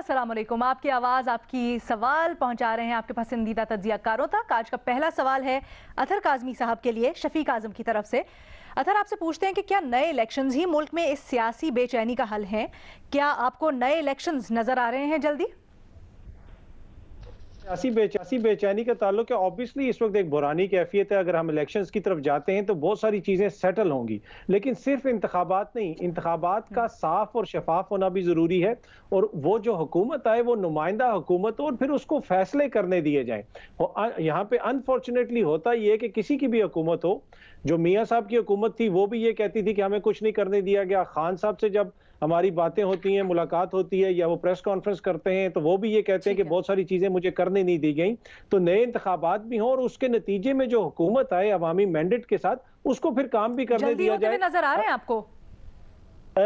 अस्सलाम वालेकुम। आपकी आवाज़, आपकी सवाल पहुंचा रहे हैं आपके पसंदीदा तज्जियाकारों तक। आज का पहला सवाल है अतहर काज़मी साहब के लिए, शफीक आज़म की तरफ से। अतहर आपसे पूछते हैं कि क्या नए इलेक्शंस ही मुल्क में इस सियासी बेचैनी का हल हैं? क्या आपको नए इलेक्शंस नजर आ रहे हैं जल्दी? सियासी बेचैनी का ताल्लुक है। ऑब्वियसली इस वक्त एक बुरानी कैफियत है। अगर हम इलेक्शंस की तरफ जाते हैं तो बहुत सारी चीज़ें सेटल होंगी, लेकिन सिर्फ इंतखाबात नहीं, इंतखाबात का साफ और शफाफ होना भी ज़रूरी है। और वो जो हुकूमत आए वो नुमाइंदा हुकूमत हो और फिर उसको फैसले करने दिए जाएं। यहाँ पे अनफॉर्चुनेटली होता ये है कि किसी की भी हुकूमत हो, जो मियाँ साहब की हुकूमत थी वो भी ये कहती थी कि हमें कुछ नहीं करने दिया गया। खान साहब से जब हमारी बातें होती हैं, मुलाकात होती है या वो प्रेस कॉन्फ्रेंस करते हैं तो वो भी ये कहते हैं कि बहुत सारी चीजें मुझे करने नहीं दी गई। तो नए इंतखाबात भी हों और उसके नतीजे में जो हुकूमत आए अवामी मैंडेट के साथ, उसको फिर काम भी करने दिया जाए। नजर आ रहे हैं आपको?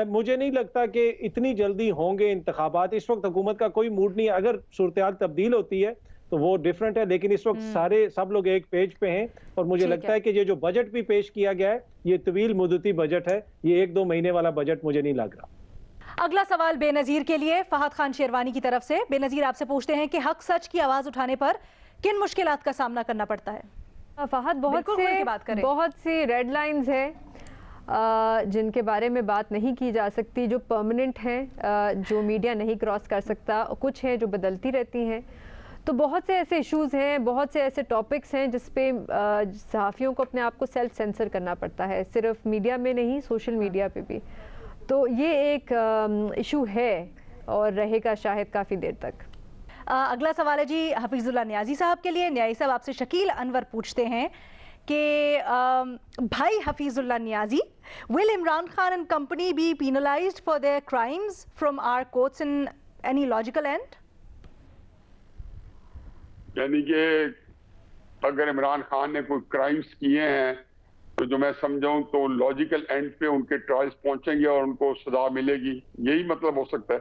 मुझे नहीं लगता कि इतनी जल्दी होंगे इंतखाबात। इस वक्त हुकूमत का कोई मूड नहीं है। अगर सूरत तब्दील होती है तो वो डिफरेंट है, लेकिन इस वक्त सब लोग एक पेज पे हैं। और मुझे लगता है कि ये जो बजट भी पेश किया गया है ये तवील मुद्दती बजट है, ये 1-2 महीने वाला बजट मुझे नहीं लग रहा। अगला सवाल बेनजीर के लिए, फहद खान शेरवानी की तरफ से। बेनजीर आपसे पूछते हैं कि हक सच की आवाज उठाने पर किन मुश्किलात का सामना करना पड़ता है? फहद, बहुत सी रेड लाइंस हैं जिनके बारे में बात नहीं की जा सकती, जो परमानेंट हैं, जो मीडिया नहीं क्रॉस कर सकता। कुछ हैं जो बदलती रहती हैं। तो बहुत से ऐसे इश्यूज़ हैं, बहुत से ऐसे टॉपिक्स हैं जिस पे सहाफ़ियों को अपने आप को सेल्फ सेंसर करना पड़ता है, सिर्फ मीडिया में नहीं, सोशल मीडिया पे भी। तो ये एक इशू है और रहेगा शायद काफ़ी देर तक। अगला सवाल है जी हफीजुल्लाह नियाजी साहब के लिए। नियाजी साहब आपसे शकील अनवर पूछते हैं कि भाई Hafeezullah Niazi, will Imran Khan and company be penalized for their crimes from our courts in any logical end? यानी कि अगर इमरान खान ने कोई क्राइम्स किए हैं तो जो मैं समझाऊं तो लॉजिकल एंड पे उनके ट्रायल्स पहुंचेंगे और उनको सजा मिलेगी, यही मतलब हो सकता है।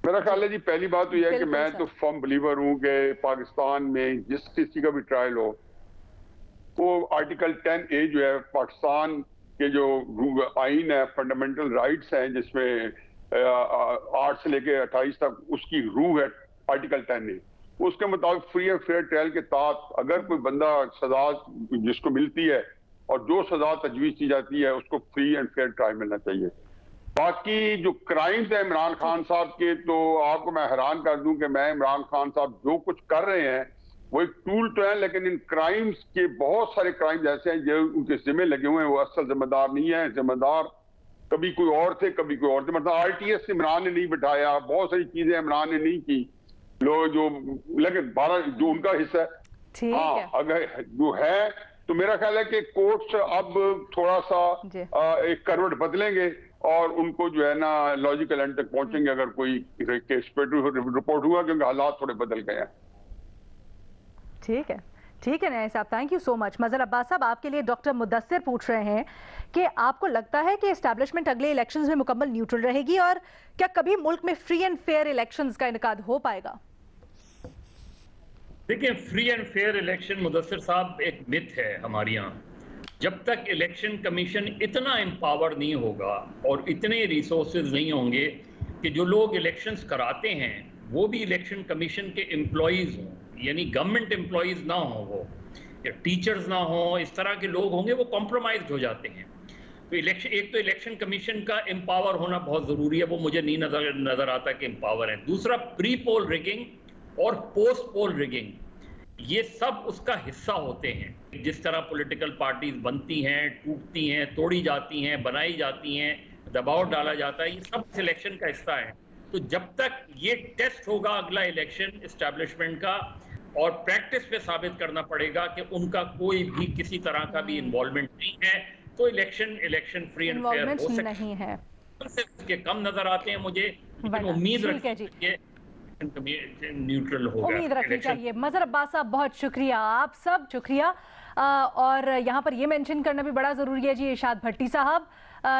मेरा ख्याल है जी, पहली बात तो यह है कि मैं तो फर्म बिलीवर हूं कि पाकिस्तान में जिस किसी का भी ट्रायल हो, वो आर्टिकल 10A जो है पाकिस्तान के जो आइन है, फंडामेंटल राइट्स हैं जिसमें 8 से लेके 28 तक उसकी रूह है आर्टिकल 10A। उसके मुताबिक फ्री एंड फेयर ट्रायल के तहत अगर कोई बंदा सजा जिसको मिलती है और जो सजा तजवीज की जाती है उसको फ्री एंड फेयर ट्रायल मिलना चाहिए। बाकी जो क्राइम्स है इमरान खान साहब के, तो आपको मैं हैरान कर दूं कि मैं इमरान खान साहब जो कुछ कर रहे हैं वो एक टूल तो है, लेकिन इन क्राइम्स के बहुत सारे क्राइम्स ऐसे हैं जो उनके जिम्मे लगे हुए हैं। वो असल जिम्मेदार नहीं है, जिम्मेदार कभी कोई और थे, कभी कोई और थे। मतलब RTS इमरान ने नहीं बिठाया, बहुत सारी चीजें इमरान ने नहीं की, लोग जो लेकिन 12 जो उनका हिस्सा है। हाँ, अगर जो है तो मेरा ख्याल है कि कोर्ट्स अब थोड़ा सा एक करवट बदलेंगे और उनको जो है ना लॉजिकल एंड तक पहुंचेंगे अगर कोई केस पे रिपोर्ट हुआ, क्योंकि हालात थोड़े बदल गए हैं। ठीक है, ठीक है न्याय साहब, थैंक यू सो मच। मजहर अब्बास साहब आपके लिए डॉक्टर मुदस्सिर पूछ रहे हैं कि आपको लगता है कि एस्टैब्लिशमेंट अगले इलेक्शंस में मुकम्मल न्यूट्रल रहेगी और क्या कभी मुल्क में फ्री एंड फेयर इलेक्शंस का इनेकाद हो पाएगा? देखिए, free and fair election Mudassir साहब एक मिथ है हमारे यहाँ। जब तक इलेक्शन कमीशन इतना एम्पावर नहीं होगा और इतने रिसोर्सेज नहीं होंगे कि जो लोग इलेक्शंस कराते हैं वो भी इलेक्शन कमीशन के एम्प्लॉयज़ हों, यानी गवर्नमेंट एम्प्लॉयज़ ना हों, वो या टीचर्स ना हों, इस तरह के लोग होंगे, वो कॉम्प्रोमाइज हो जाते हैं। तो एक तो इलेक्शन कमीशन का एम्पावर होना बहुत ज़रूरी है, वो मुझे नहीं नज़र आता कि एम्पावर है। दूसरा, प्री पोल रिगिंग और पोस्ट पोल रिगिंग, ये सब उसका हिस्सा होते हैं। जिस तरह पॉलिटिकल पार्टीज बनती हैं, टूटती हैं, तोड़ी जाती हैं, बनाई जाती हैं, दबाव डाला जाता है, ये सब सिलेक्शन का हिस्सा है। तो जब तक ये टेस्ट होगा अगला इलेक्शन एस्टैब्लिशमेंट का और प्रैक्टिस पे साबित करना पड़ेगा कि उनका कोई भी किसी तरह का भी इन्वॉल्वमेंट नहीं है, तो इलेक्शन फ्री एंड फेयर हो सकता है। इसके कम नजर आते हैं मुझे, लेकिन उम्मीद रखिए न्यूट्रल होगा, उम्मीद रखनी चाहिए। मजहर अब्बास साहब बहुत शुक्रिया, आप सब शुक्रिया। और यहाँ पर ये मेंशन करना भी बड़ा ज़रूरी है जी, इरशाद भट्टी साहब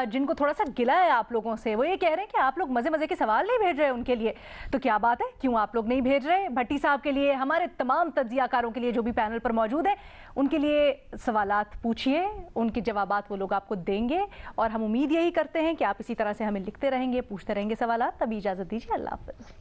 जिनको थोड़ा सा गिला है आप लोगों से, वो ये कह रहे हैं कि आप लोग मज़े मज़े के सवाल नहीं भेज रहे उनके लिए। तो क्या बात है, क्यों आप लोग नहीं भेज रहे? भट्टी साहब के लिए, हमारे तमाम तज्जियाकारों के लिए जो भी पैनल पर मौजूद है, उनके लिए सवालात पूछिए, उनके जवाबात वो लोग आपको देंगे। और हम उम्मीद यही करते हैं कि आप इसी तरह से हमें लिखते रहेंगे, पूछते रहेंगे सवालात। तभी इजाज़त दीजिए, अल्लाह हाफ़िज़।